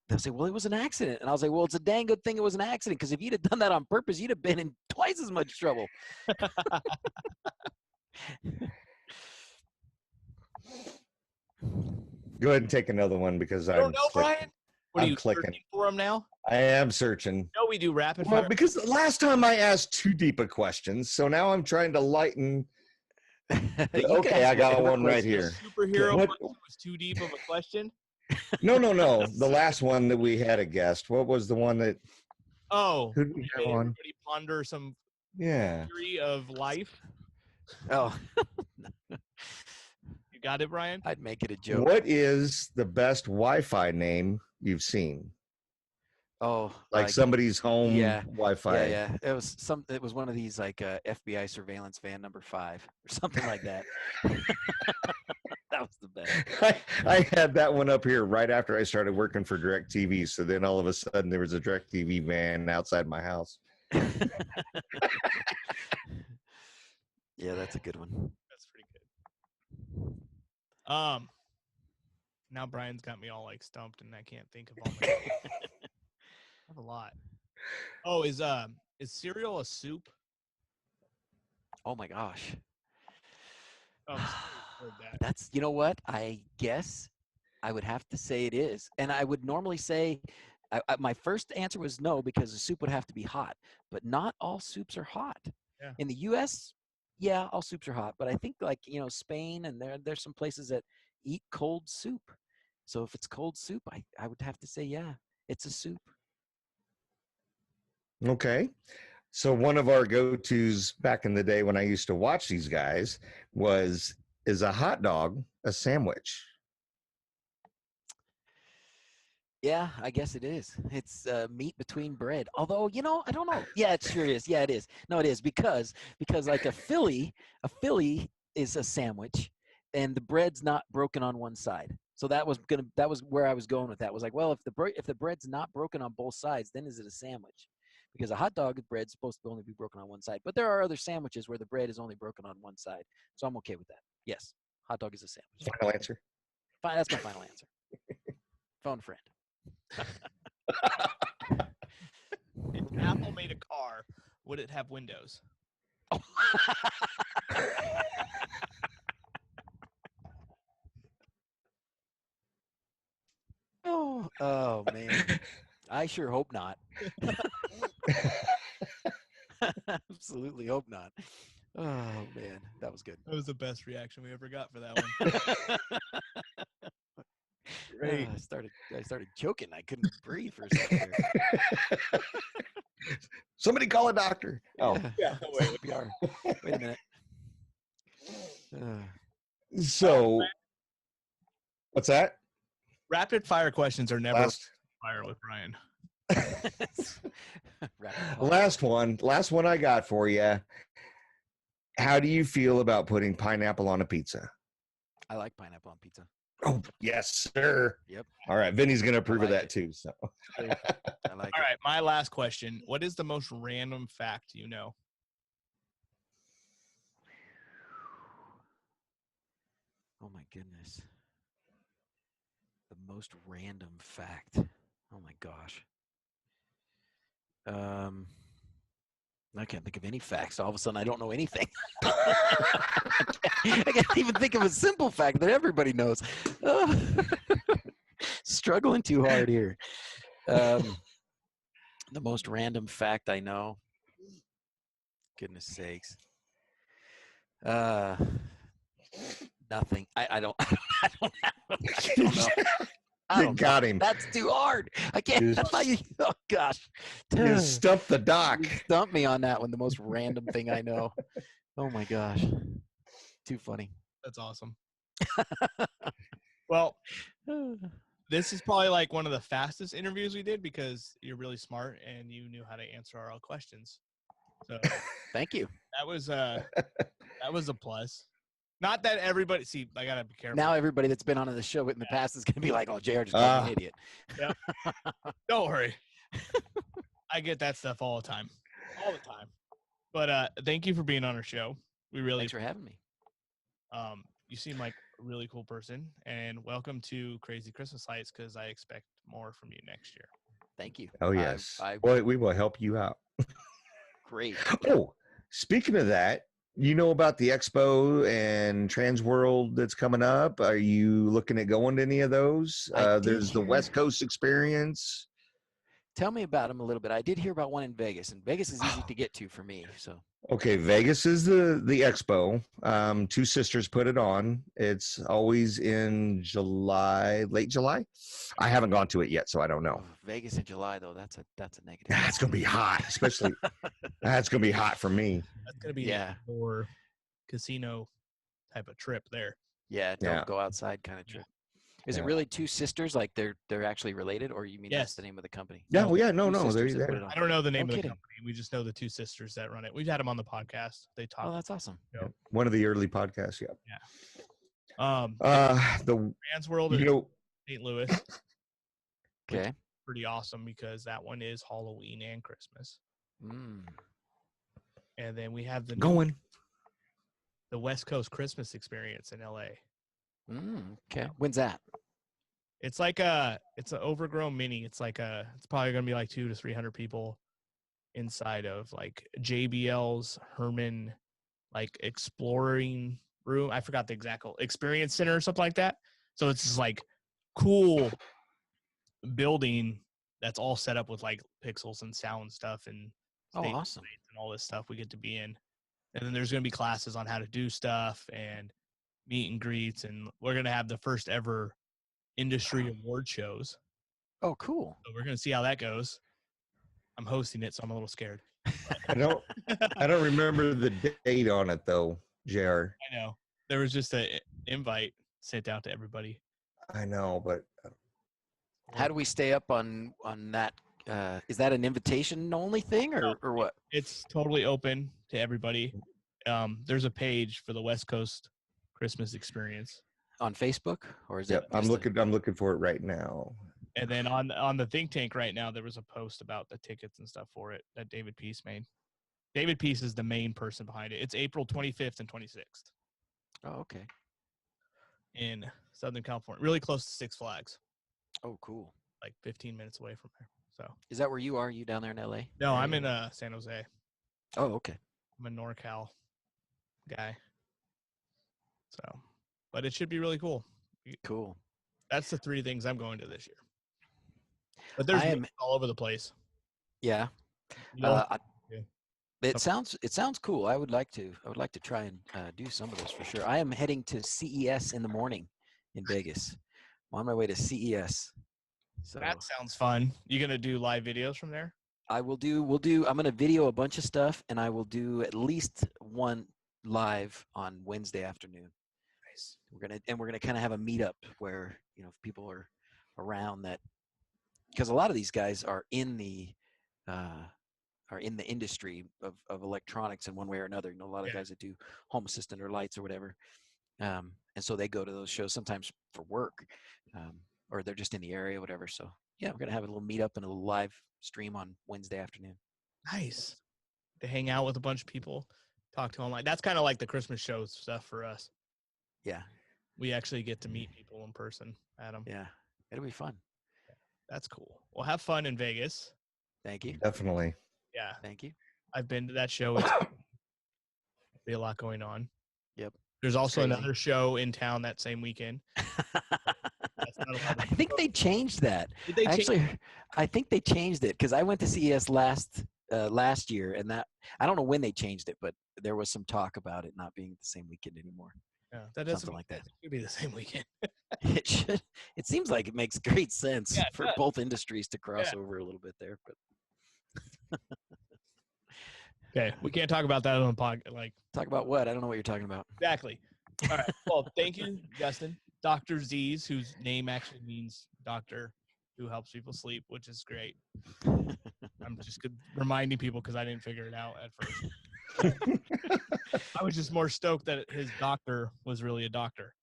they'll say, well, it was an accident, and I was like, well, it's a dang good thing it was an accident, because if you'd have done that on purpose, you'd have been in twice as much trouble. Go ahead and take another one because You I'm don't know, Brian? What are I'm you clicking. searching for them now? I am searching. No, we do rapid Well, fire. because last time I asked too deep of questions, so now I'm trying to lighten. Okay, I got one right here. Superhero What- question was too deep of a question. No. The last one that we had a guest. What was the one that? Oh, Who did we you have made on? everybody ponder some Yeah. theory of life. Oh, You got it, Brian? I'd make it a joke. What is the best Wi-Fi name you've seen? Oh, Like somebody's home yeah, Wi-Fi. yeah. It was one of these like FBI surveillance van number 5 or something like that. That was the best. I had that one up here right after I started working for DirecTV. So then all of a sudden there was a DirecTV van outside my house. Yeah, that's a good one. That's pretty good. Now Brian's got me all like stumped, and I can't think of all my. I have a lot. Oh, is cereal a soup? Oh my gosh. Oh, I'm sorry, I heard that. That's, you know what? I guess I would have to say it is. And I would normally say, my first answer was no, because the soup would have to be hot. But not all soups are hot. Yeah. In the U.S., yeah, all soups are hot. But I think like, Spain, and there's some places that eat cold soup. So if it's cold soup, I would have to say, yeah, it's a soup. Okay. So one of our go-tos back in the day when I used to watch these guys is a hot dog a sandwich? Yeah, I guess it is. It's meat between bread. Although, I don't know. Yeah, it sure is. Yeah, it is. No, it is because like a Philly is a sandwich, and the bread's not broken on one side. So that was where I was going with that. Was like, well, if the bread's not broken on both sides, then is it a sandwich? Because a hot dog, the bread's supposed to only be broken on one side. But there are other sandwiches where the bread is only broken on one side. So I'm okay with that. Yes, hot dog is a sandwich. Final answer. Fine, that's my final answer. Phone a friend. If Apple made a car, would it have windows? Oh man. I sure hope not. absolutely hope not. Oh man, that was good. That was the best reaction we ever got for that one. Great. I started choking. I couldn't breathe for a second. There. Somebody call a doctor. Oh, Yeah, wait. CPR. Wait a minute. so what's that? Rapid fire questions are never Last fire with Brian. last one I got for you. How do you feel about putting pineapple on a pizza? I like pineapple on pizza. Oh, yes, sir. Yep. All right, Vinny's going to approve of like that it. too. So, I like All it. right, my last question. What is the most random fact you know? Oh my goodness. The most random fact. Oh my gosh. I can't think of any facts. All of a sudden, I don't know anything. I can't even think of a simple fact that everybody knows. Struggling too hard here. The most random fact I know. Goodness sakes. Nothing. I don't. I don't know. You got him. That's too hard. I can't. Oh gosh. You stumped the doc. You stumped me on that one. The most random thing I know. Oh my gosh. Too funny. That's awesome. Well, this is probably like one of the fastest interviews we did because you're really smart and you knew how to answer our questions. So thank you. that was a plus. Not that everybody see. I gotta be careful. Now everybody that's been on the show in the past is gonna be like, "Oh, JR just called me an idiot." Yeah. Don't worry. I get that stuff all the time. But thank you for being on our show. We really Thanks for having me. You seem like a really cool person, and welcome to Crazy Christmas Lights because I expect more from you next year. Thank you. Oh, yes. Well, we will help you out. Great. Oh, speaking of that, you know about the expo and Trans World that's coming up? Are you looking at going to any of those? There's the West Coast experience. Tell me about them a little bit. I did hear about one in Vegas, and Vegas is easy to get to for me. So okay, Vegas is the expo. Two Sisters put it on. It's always in July, late July. I haven't gone to it yet, so I don't know. oh, Vegas in July though, that's a negative. That's gonna be hot, especially. That's gonna be hot for me. That's gonna be a more casino type of trip there. Yeah, don't go outside kind of trip. Is it really Two Sisters? Like they're actually related, or you mean that's the name of the company? Yeah, well, yeah, no, Two they're Sisters that put there. it on. I don't know the name No of the kidding. company. We just know the Two Sisters that run it. We've had them on the podcast. They talk. Oh, that's awesome. You know. One of the early podcasts. Yeah. The Trans World is St. Louis. Okay. Pretty awesome because that one is Halloween and Christmas. And then we have the West Coast Christmas experience in LA. Okay. When's that? It's like it's an overgrown mini. It's probably gonna be like 200 to 300 people inside of like JBL's Herman like exploring room. I forgot the exact experience center or something like that. So it's this like cool building that's all set up with like pixels and sound stuff and awesome and all this stuff we get to be in. And then there's gonna be classes on how to do stuff and meet and greets, and we're gonna have the first ever industry award shows. Oh, cool. So we're gonna see how that goes. I'm hosting it, so I'm a little scared. I don't remember the date on it though, JR. I know. There was just an invite sent out to everybody. I know, but how do we stay up on that? Is that an invitation only thing or what? It's totally open to everybody. There's a page for the West Coast Christmas experience on Facebook, or is it? I'm looking for it right now. And then on the think tank right now, there was a post about the tickets and stuff for it that David Peace made. David Peace is the main person behind it. It's April 25th and 26th. Oh, okay. In Southern California, really close to Six Flags. Oh, cool. Like 15 minutes away from there. So is that where you are? Are you down there in LA? No, I'm in San Jose. Oh, okay. I'm a NorCal guy. So, but it should be really cool. Cool. That's the 3 things I'm going to this year. But there's all over the place. Yeah. It sounds cool. I would like to try and do some of those for sure. I am heading to CES in the morning in Vegas. I'm on my way to CES. So That sounds fun. You gonna do live videos from there? we'll do I'm gonna video a bunch of stuff, and I will do at least one live on Wednesday afternoon. Nice. We're gonna kind of have a meetup where, you know, if people are around, that because a lot of these guys are in the industry of electronics in one way or another. You know, a lot of guys that do home assistant or lights or whatever, and so they go to those shows sometimes for work, or they're just in the area, whatever. So yeah, we're gonna have a little meetup and a little live stream on Wednesday afternoon. Nice. To hang out with a bunch of people, talk to online. That's kind of like the Christmas show stuff for us. Yeah, We actually get to meet people in person, Adam. yeah, it'll be fun. That's cool. Well, have fun in Vegas. Thank you, Definitely. Yeah, thank you. I've been to that show. It's be a lot going on. Yep. There's also Crazy. another show in town that same weekend. That's not allowed to I think they changed that. Did they change- Actually, I think they changed it because I went to CES last year, and that I don't know when they changed it, but there was some talk about it not being the same weekend anymore. Yeah, that doesn't Something like that. It should be the same weekend. It should. It seems like it makes great sense Yeah, it for does. both industries to cross over a little bit there. But Okay, we can't talk about that on the podcast. Like talk about what? I don't know what you're talking about. exactly. All right. Well, thank you, Justin. Dr.Zzs, whose name actually means doctor who helps people sleep, which is great. I'm just reminding people because I didn't figure it out at first. I was just more stoked that his doctor was really a doctor.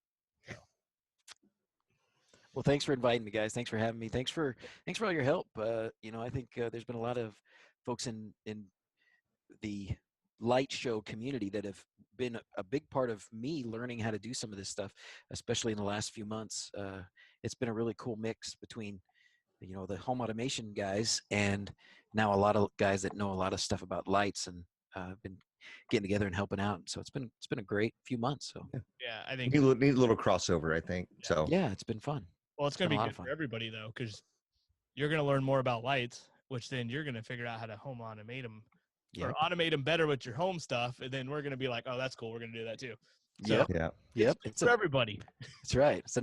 Well, thanks for inviting me, guys. Thanks for having me. Thanks for all your help. You know, I think there's been a lot of folks in the light show community that have been a big part of me learning how to do some of this stuff, especially in the last few months. It's been a really cool mix between, you know, the home automation guys and now a lot of guys that know a lot of stuff about lights, and been getting together and helping out. So it's been a great few months. So Yeah, I think. Neat little crossover, I think. So yeah, it's been fun. Well, it's going to been a be lot good of fun. for everybody though, because you're going to learn more about lights, which then you're going to figure out how to home automate them. Yep. Or automate them better with your home stuff, and then we're going to be like, oh, that's cool. We're going to do that too. So, Yep. yeah. Yep. It's for everybody. That's right. It's a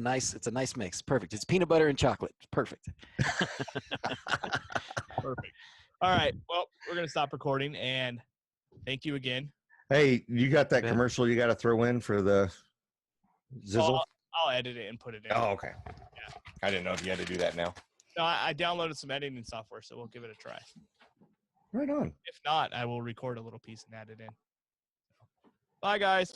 nice mix. Perfect. It's peanut butter and chocolate. Perfect. Perfect. All right. Well, we're going to stop recording, and thank you again. Hey, you got that Yeah. commercial you got to throw in for the Zizzle? Well, I'll edit it and put it in. Oh, okay. Yeah. I didn't know if you had to do that now. No, I downloaded some editing software, so we'll give it a try. Right on. If not, I will record a little piece and add it in. Bye, guys.